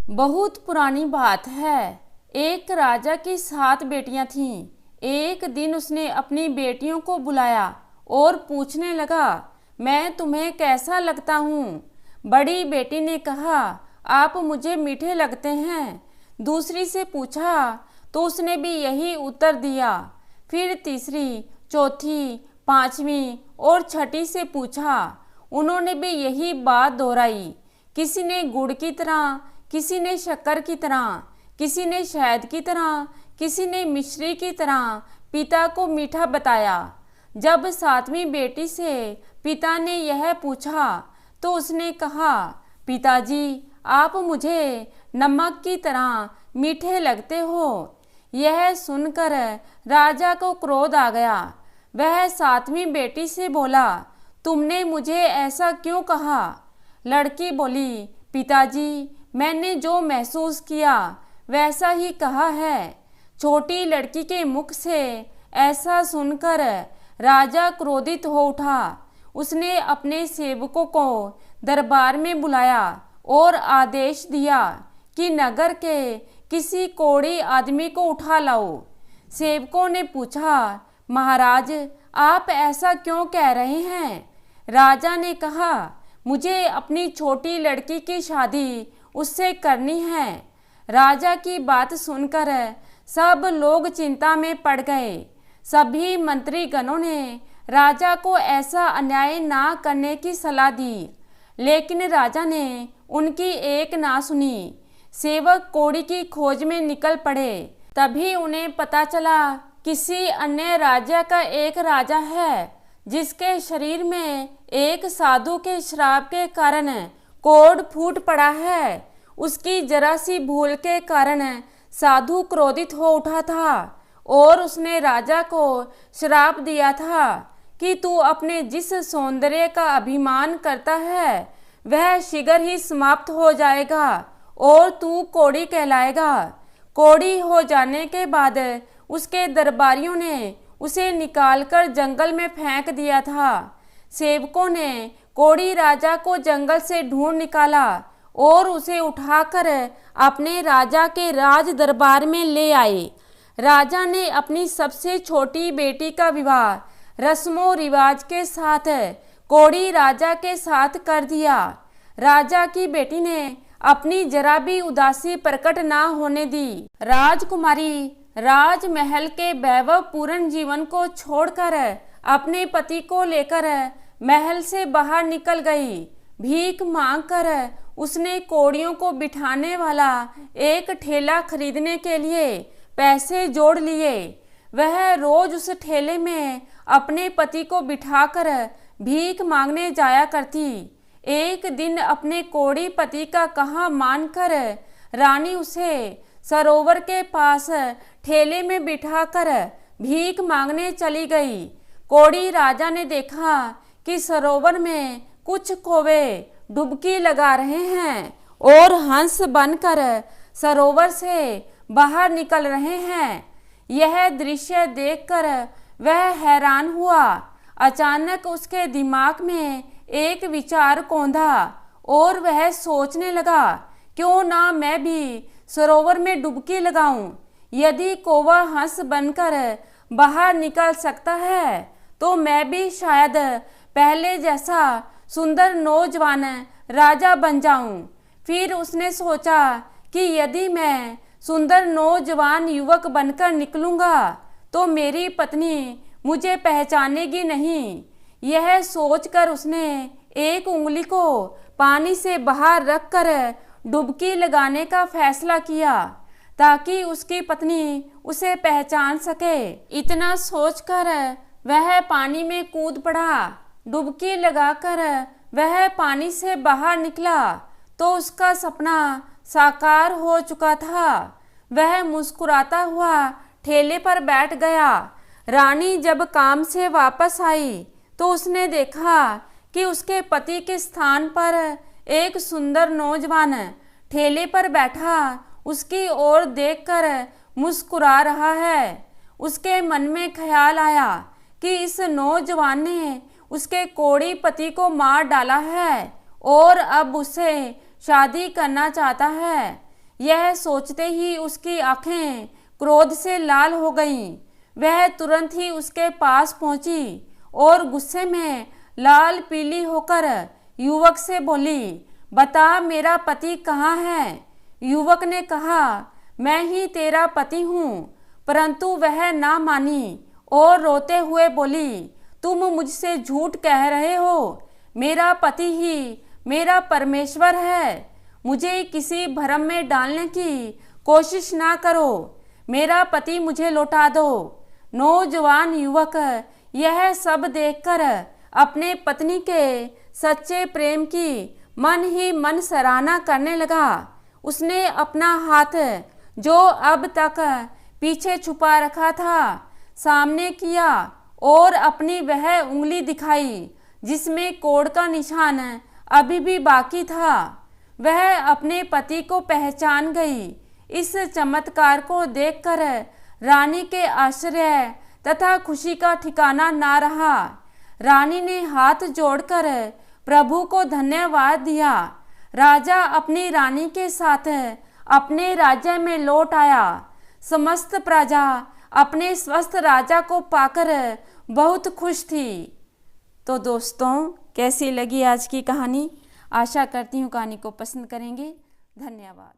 बहुत पुरानी बात है। एक राजा की 7 बेटियां थीं। एक दिन उसने अपनी बेटियों को बुलाया और पूछने लगा, मैं तुम्हें कैसा लगता हूँ? बड़ी बेटी ने कहा, आप मुझे मीठे लगते हैं। दूसरी से पूछा तो उसने भी यही उत्तर दिया। फिर तीसरी, चौथी, पांचवी और छठी से पूछा, उन्होंने भी यही बात दोहराई। किसी ने गुड़ की तरह, किसी ने शक्कर की तरह, किसी ने शहद की तरह, किसी ने मिश्री की तरह पिता को मीठा बताया। जब 7वीं बेटी से पिता ने यह पूछा तो उसने कहा, पिताजी, आप मुझे नमक की तरह मीठे लगते हो। यह सुनकर राजा को क्रोध आ गया। वह 7वीं बेटी से बोला, तुमने मुझे ऐसा क्यों कहा? लड़की बोली, पिताजी, मैंने जो महसूस किया वैसा ही कहा है। छोटी लड़की के मुख से ऐसा सुनकर राजा क्रोधित हो उठा। उसने अपने सेवकों को दरबार में बुलाया और आदेश दिया कि नगर के किसी कोढ़ी आदमी को उठा लाओ। सेवकों ने पूछा, महाराज, आप ऐसा क्यों कह रहे हैं? राजा ने कहा, मुझे अपनी छोटी लड़की की शादी उससे करनी है। राजा की बात सुनकर सब लोग चिंता में पड़ गए। सभी मंत्रीगणों ने राजा को ऐसा अन्याय ना करने की सलाह दी, लेकिन राजा ने उनकी एक ना सुनी। सेवक कोढ़ी की खोज में निकल पड़े। तभी उन्हें पता चला किसी अन्य राज्य का एक राजा है जिसके शरीर में एक साधु के श्राप के कारण कोढ़ फूट पड़ा है। उसकी जरा सी भूल के कारण साधु क्रोधित हो उठा था और उसने राजा को श्राप दिया था कि तू अपने जिस सौंदर्य का अभिमान करता है वह शीघ्र ही समाप्त हो जाएगा और तू कोढ़ी कहलाएगा। कोढ़ी हो जाने के बाद उसके दरबारियों ने उसे निकालकर जंगल में फेंक दिया था। सेवकों ने कोढ़ी राजा को जंगल से ढूंढ निकाला और उसे उठाकर अपने राजा के राज दरबार में ले आए। राजा ने अपनी सबसे छोटी बेटी का विवाह रस्मों रिवाज के साथ कोढ़ी राजा के साथ कर दिया। राजा की बेटी ने अपनी जरा भी उदासी प्रकट ना होने दी। राजकुमारी राजमहल के वैभवपूर्ण जीवन को छोड़कर अपने पति को लेकर महल से बाहर निकल गई। भीख मांगकर उसने कोढ़ियों को बिठाने वाला एक ठेला खरीदने के लिए पैसे जोड़ लिए। वह रोज उस ठेले में अपने पति को बिठाकर भीख मांगने जाया करती। एक दिन अपने कोढ़ी पति का कहा मानकर रानी उसे सरोवर के पास ठेले में बिठाकर भीख मांगने चली गई। कोढ़ी राजा ने देखा कि सरोवर में कुछ कौवे डुबकी लगा रहे हैं और हंस बनकर सरोवर से बाहर निकल रहे हैं। यह दृश्य देखकर वह हैरान हुआ। अचानक उसके दिमाग में एक विचार कौंधा और वह सोचने लगा, क्यों ना मैं भी सरोवर में डुबकी लगाऊं। यदि कौवा हंस बनकर बाहर निकल सकता है तो मैं भी शायद पहले जैसा सुंदर नौजवान राजा बन जाऊं। फिर उसने सोचा कि यदि मैं सुंदर नौजवान युवक बनकर निकलूंगा तो मेरी पत्नी मुझे पहचानेगी नहीं। यह सोचकर उसने एक उंगली को पानी से बाहर रखकर डुबकी लगाने का फैसला किया ताकि उसकी पत्नी उसे पहचान सके। इतना सोचकर वह पानी में कूद पड़ा। डुबकी लगाकर वह पानी से बाहर निकला तो उसका सपना साकार हो चुका था। वह मुस्कुराता हुआ ठेले पर बैठ गया। रानी जब काम से वापस आई तो उसने देखा कि उसके पति के स्थान पर एक सुंदर नौजवान ठेले पर बैठा उसकी ओर देखकर मुस्कुरा रहा है। उसके मन में ख्याल आया कि इस नौजवान ने उसके कोढ़ी पति को मार डाला है और अब उसे शादी करना चाहता है। यह सोचते ही उसकी आंखें क्रोध से लाल हो गईं। वह तुरंत ही उसके पास पहुंची और गुस्से में लाल पीली होकर युवक से बोली, बता मेरा पति कहाँ है। युवक ने कहा, मैं ही तेरा पति हूँ। परंतु वह ना मानी और रोते हुए बोली, तुम मुझसे झूठ कह रहे हो। मेरा पति ही मेरा परमेश्वर है। मुझे किसी भ्रम में डालने की कोशिश ना करो। मेरा पति मुझे लौटा दो। नौजवान युवक यह सब देखकर अपने पत्नी के सच्चे प्रेम की मन ही मन सराहना करने लगा। उसने अपना हाथ, जो अब तक पीछे छुपा रखा था, सामने किया और अपनी वह उंगली दिखाई जिसमें कोड़ का निशान अभी भी बाकी था। वह अपने पति को पहचान गई। इस चमत्कार को देखकर रानी के आश्चर्य तथा खुशी का ठिकाना ना रहा। रानी ने हाथ जोड़कर प्रभु को धन्यवाद दिया। राजा अपनी रानी के साथ अपने राज्य में लौट आया। समस्त प्रजा अपने स्वस्थ राजा को पाकर बहुत खुश थी। तो दोस्तों, कैसी लगी आज की कहानी? आशा करती हूँ कहानी को पसंद करेंगे। धन्यवाद।